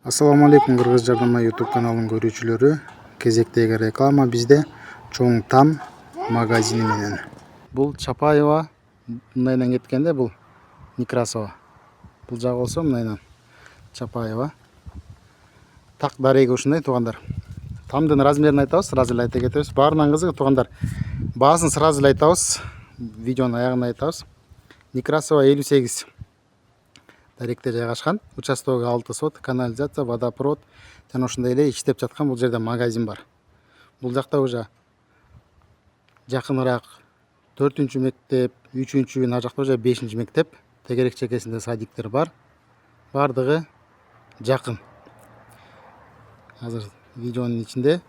Assalamu алейкум Кыргыз Жардама YouTube каналынын көрүүчүлөрү. Кезектеги реклама бизде Чоң Там магазини менен. Бул Чапаева мындайдан кеткенде бул Некрасова. Бул жагы болсо мындайдан Чапаева. Так дареги ушундай туугандар. Тамдын размерин айтабыз, сразу эле айта кетебиз. Баарынан кызыгы туугандар. Баасын сразу эле айтабыз. Видеонун аягында айтабыз. Некрасова 58. Даректе жайгашкан. Участогу 6 сот, канализация, водопровод жана ошондой эле иштеп жаткан бул жерде магазин бар. Бул жакта уже жакыныраак 4-үнчү мектеп, 3-үнчү, ана жакта уже 5-нчи мектеп, тегерек чекесинде садиктер бар. Бардыгы жакын. Азыр видеонун ичинде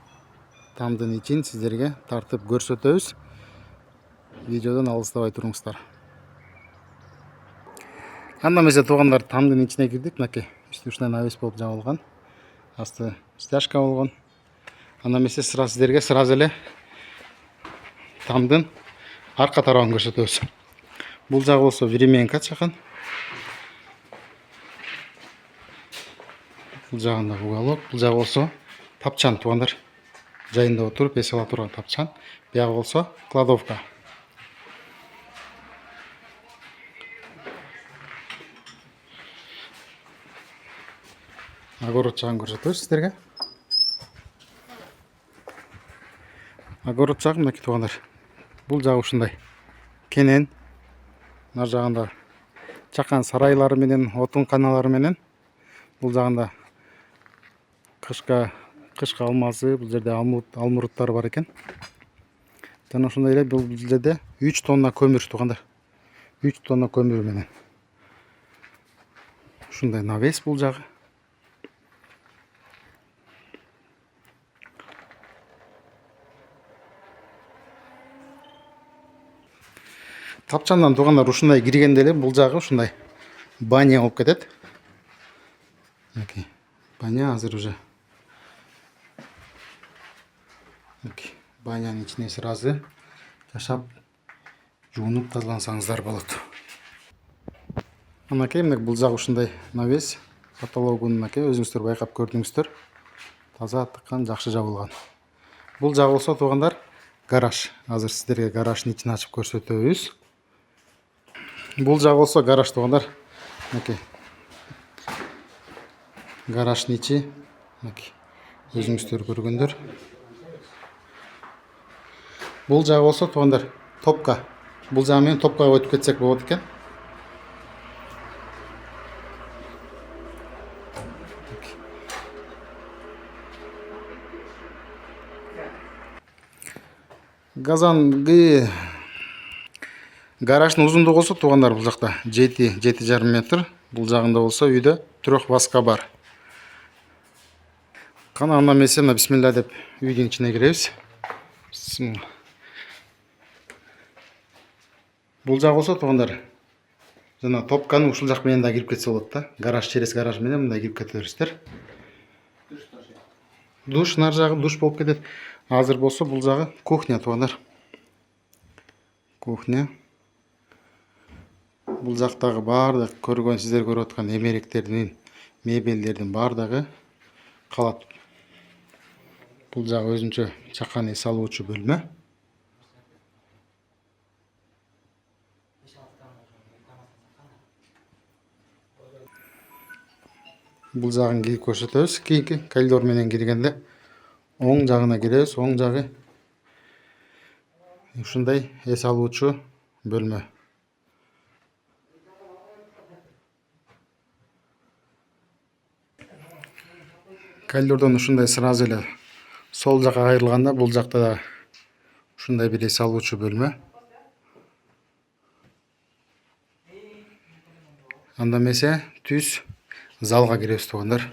тамдын ичин сиздерге тартып көрсөтөбүз. Видеодон алыстабай туруңуздар. Анда эмесе туугандар, тамдын ичине кирдик. Мынакей үстү ушундай навес болуп жабылган. Асты стяжка болгон. Анда эмесе сиздерге сразу эле тамдын арка тарабын көрсөтөбүз. Бул жагы болсо Временка чакан. Бул жагында уголок, бул жагы болсо тапчан туугандар. Жайында отуруп эс ала турган тапчан. Бuyagы болсо кладовка. Огород жагын көрсөтөбүз сиздерге. Огород жагы мынакей туугандар. Бул жагы ушундай. Кенен. Нар жагында чакан сарайлары менен, отун каналары менен. Бул жагында кышка алмазы, бул жерде алмуруттар бар экен. Жана ошондой эле бул жерде 3 тонна көмүр туугандар. 3 тонна көмүр менен. Ушундай навес бул жагы. Тапчандан туугандар ушундай киргенде эле бул жагы ушундай баня болуп кетет. Мынакей баня азыр уже. Мынакей банянын ичине сразу жашап жуунуп тазалансаңыздар болот. Мынакей бул жагы ушундай навес. Потологун мынакей өзүңүздөр байкап көрдүңүздөр. Таза тыккан, жакшы жабылган. Бул жагы болсо туугандар гараж. Азыр сиздерге гараждын ичин ачып көрсөтөбүз. Бул жагы болсо гараж туугандар. Мынакей. Гараждын ичи. Мынакей. Өзүңүздөр көргөндөр. Бул жагы болсо туугандар топка. Бул жагы менен топкага өтүп кетсек болот экен. Газангы гараждын узундугу болсо туугандар бул жакта 7,5 метр. Бул жагында болсо үйдө трехваска бар. Кана анда эмесе мына бисмилла деп үйдүн ичине киребиз. Бул жагы болсо туугандар жана топканы ушул жак менен да кирип кетсе болот да. Гараж через гараж менен мындай кирип кете бересиздер. Душ нар жагы душ болуп кетет. Азыр болсо бул жагы кухня туугандар. Кухня. Бул жактагы баардык көргөн сиздер көрүп аткан эмеректердин, мебелдердин баардыгы калат. Бул жагы өзүнчө чакан эс алуучу бөлмө. Бул жагын кирип көрсөтөбүз. Кийинки коридор менен киргенде оң жагына киребиз. Оң жагы ушундай эс алуучу бөлмө. Коридордон ушундай сразу эле сол жакка кайрылганда бул жакта да ушундай бир эс алуучу бөлмө. Анда эмесе түз залга киребиз туугандар.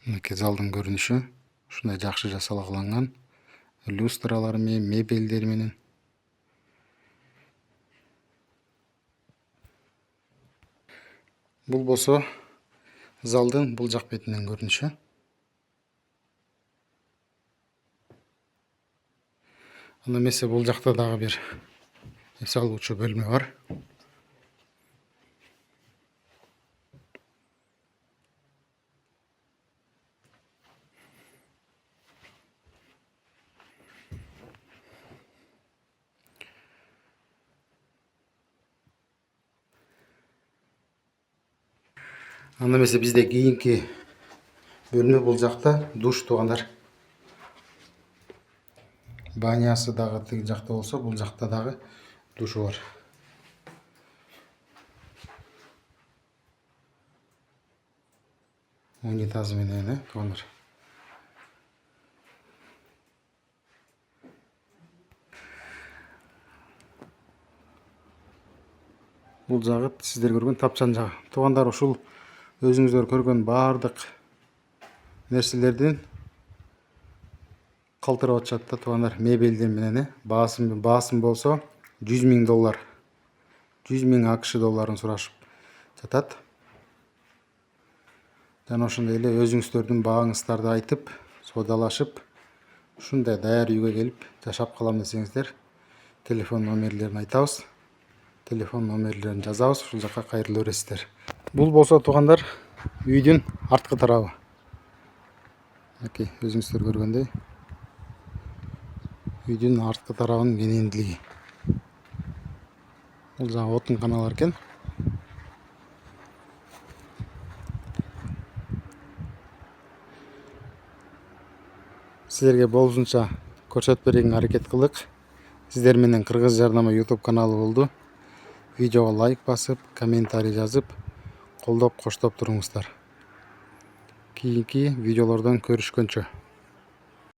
Мынакей залдын көрүнүшү ушундай жакшы жасалган. Люстралар менен, мебелдер менен. Бул болсо залдын бул жак бетинен көрүнүшү. Анда эмесе бул жакта дагы бир эс алуучу бөлмө бар. Анда эмесе бизде кийинки бөлмө бул жакта душ туугандар. Банясы дагы тиги жакта болсо, бул жакта дагы душу бар. Унитазы менен, туугандар. Бул жагы сиздер көргөн тапчан жагы. Туугандар, ушул өзүңүздөр көргөн бардык нерселердин калтырып атышат да туугандар, мебелдер менен. Баасым болсо $100,000. 100,000 АКШ долларын сурашып жатат. Жана ошондой эле өзүңүздөрдүн бааңыздарды айтып, соодалашып, ушундай даяр үйгө келип жашап калам десеңиздер, телефон номерлерин айтабыз. Телефон номерлерин жазабыз, ушул жакка кайрыла бересиздер. Бул болсо туугандар, үйдүн арткы тарабы. Аки, өзүңүздөр көргөндөй, үйдүн арткы тарабынын кенендилиги. Бул жагы отун каналар экен. Силерге болушунча көрсөтүп берүүгө аракет кылдык. Сиздер менен Кыргыз Жардама YouTube каналы болду. Видеого лайк басып, комментарий жазып, колдоп, коштоп туруңуздар. Кийинки видеолордон көрүшкөнчө.